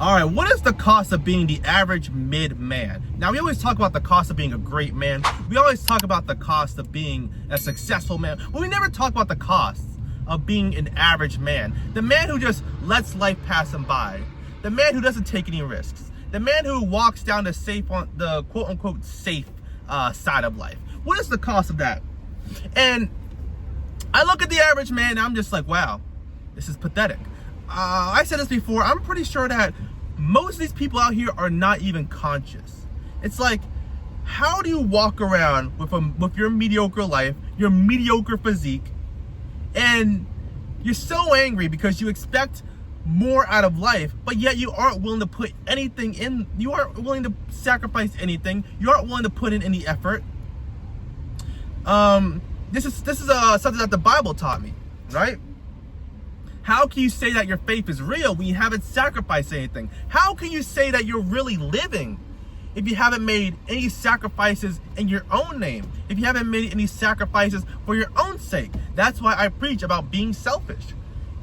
All right, what is the cost of being the average mid-man? Now, we always talk about the cost of being a great man. We always talk about the cost of being a successful man. But we never talk about the costs of being an average man. The man who just lets life pass him by. The man who doesn't take any risks. The man who walks down the safe, on the quote-unquote safe side of life. What is the cost of that? And I look at the average man and I'm just like, wow, this is pathetic. I said this before, I'm pretty sure that most of these people out here are not even conscious. It's like, how do you walk around with your mediocre life, your mediocre physique, and you're so angry because you expect more out of life, but yet you aren't willing to put anything in, you aren't willing to sacrifice anything, you aren't willing to put in any effort. This is something that the Bible taught me, right? How can you say that your faith is real when you haven't sacrificed anything? How can you say that you're really living if you haven't made any sacrifices in your own name? If you haven't made any sacrifices for your own sake? That's why I preach about being selfish.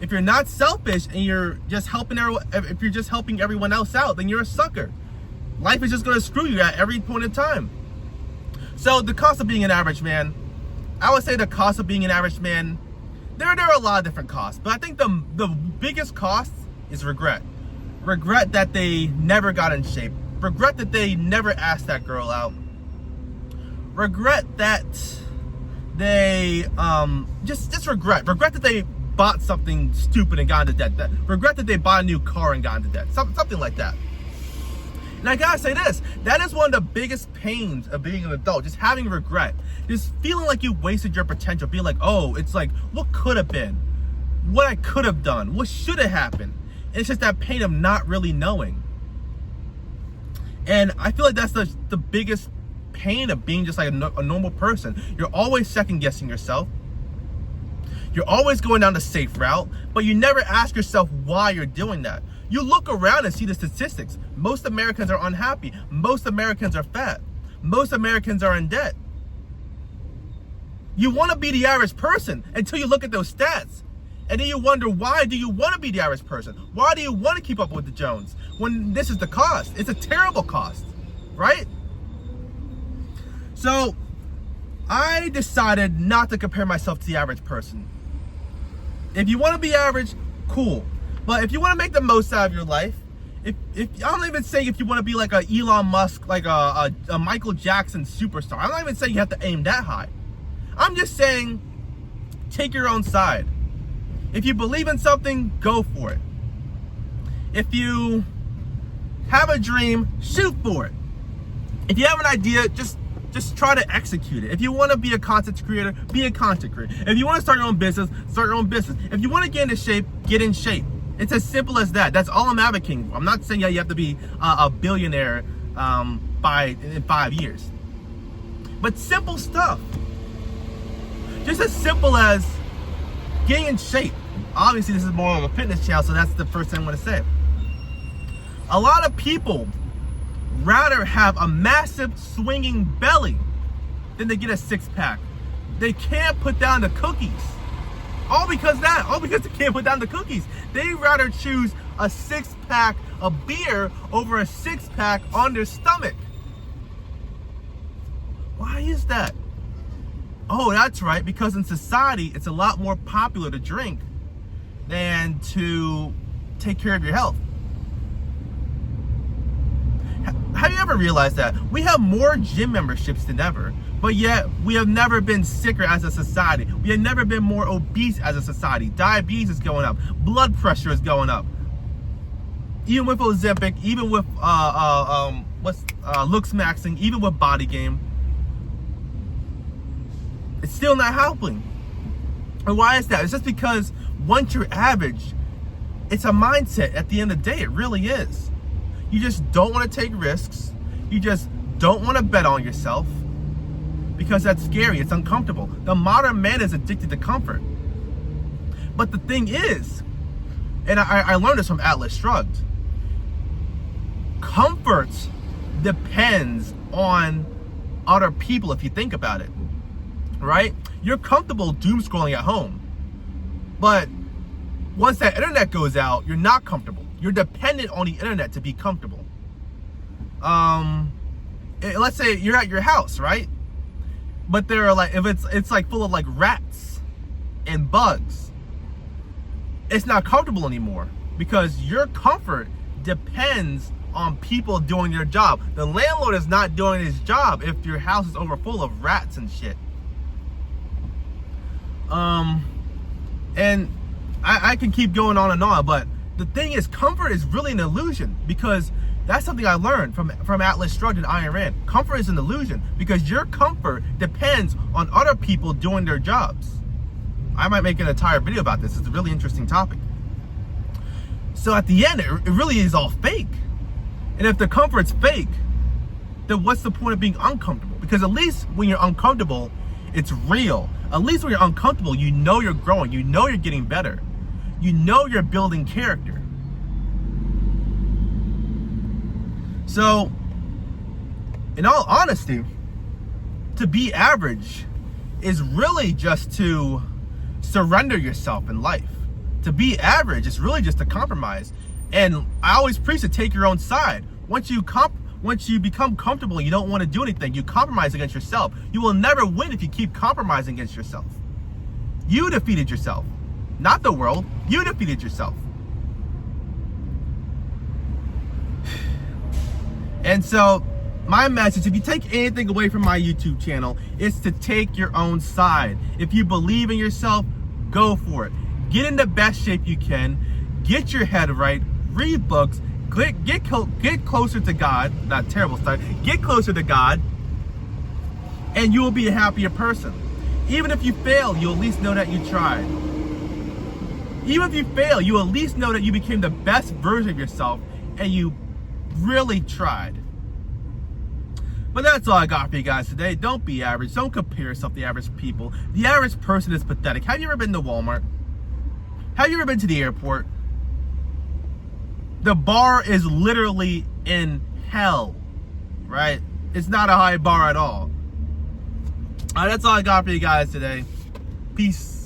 If you're not selfish and you're just helping everyone else out, then you're a sucker. Life is just going to screw you at every point in time. So the cost of being an average man, I would say the cost of being an average man, there are a lot of different costs, but I think the biggest cost is regret. Regret that they never got in shape. Regret that they never asked that girl out. Regret that they just regret that they bought something stupid and got into debt. Regret that they bought a new car and got into debt. Something like that. And I gotta say this, that is one of the biggest pains of being an adult, just having regret. Just feeling like you wasted your potential, being like, oh, it's like, what could have been? What I could have done? What should have happened? And it's just that pain of not really knowing. And I feel like that's the biggest pain of being just like a normal person. You're always second guessing yourself. You're always going down the safe route, but you never ask yourself why you're doing that. You look around and see the statistics. Most Americans are unhappy. Most Americans are fat. Most Americans are in debt. You want to be the average person until you look at those stats. And then you wonder, why do you want to be the average person? Why do you want to keep up with the Jones? When this is the cost. It's a terrible cost, right? So I decided not to compare myself to the average person. If you want to be average, cool. But if you want to make the most out of your life, if I'm not even saying if you want to be like a Elon Musk, like a Michael Jackson superstar. I'm not even saying you have to aim that high. I'm just saying, take your own side. If you believe in something, go for it. If you have a dream, shoot for it. If you have an idea, just try to execute it. If you want to be a content creator, be a content creator. If you want to start your own business, start your own business. If you want to get into shape, get in shape. It's as simple as that. That's all I'm advocating. I'm not saying you have to be a billionaire in 5 years. But simple stuff. Just as simple as getting in shape. Obviously, this is more of a fitness channel, so that's the first thing I'm going to say. A lot of people rather have a massive swinging belly than they get a six-pack. They can't put down the cookies. All because they can't put down the cookies. They rather choose a six-pack of beer over a six-pack on their stomach. Why is that? Oh, that's right, because in society, it's a lot more popular to drink than to take care of your health. Have you ever realized that? We have more gym memberships than ever, but yet we have never been sicker as a society. We have never been more obese as a society. Diabetes is going up. Blood pressure is going up. Even with Ozempic, even with looks maxing, even with body game, it's still not helping. And why is that? It's just because once you're average, it's a mindset at the end of the day. It really is. You just don't want to take risks. You just don't want to bet on yourself because that's scary. It's uncomfortable. The modern man is addicted to comfort. But the thing is, and I learned this from Atlas Shrugged, comfort depends on other people if you think about it, right? You're comfortable doom scrolling at home, but once that internet goes out, you're not comfortable. You're dependent on the internet to be comfortable. Let's say you're at your house, right? But there are like, if it's like full of like rats and bugs, it's not comfortable anymore because your comfort depends on people doing their job. The landlord is not doing his job if your house is over full of rats and shit. And I can keep going on and on, but the thing is, comfort is really an illusion, because that's something I learned from Atlas Shrugged and Ayn Rand. Comfort is an illusion because your comfort depends on other people doing their jobs. I might make an entire video about this. It's a really interesting topic. So at the end, it really is all fake. And if the comfort's fake, then what's the point of being uncomfortable? Because at least when you're uncomfortable, it's real. At least when you're uncomfortable, you know you're growing. You know you're getting better. You know you're building character. So, in all honesty, to be average is really just to surrender yourself in life. To be average is really just a compromise. And I always preach to take your own side. Once you become comfortable and you don't want to do anything, you compromise against yourself. You will never win if you keep compromising against yourself. You defeated yourself, not the world. You defeated yourself. And so my message, if you take anything away from my YouTube channel, is to take your own side. If you believe in yourself, go for it. Get in the best shape you can. Get your head right. Read books. Get closer to God. Not a terrible start. Get closer to God, and you will be a happier person. Even if you fail, you'll at least know that you tried. Even if you fail, you at least know that you became the best version of yourself and you really tried. But that's all I got for you guys today. Don't be average. Don't compare yourself to the average people. The average person is pathetic. Have you ever been to Walmart? Have you ever been to the airport? The bar is literally in hell, right? It's not a high bar at all. All right, that's all I got for you guys today. Peace.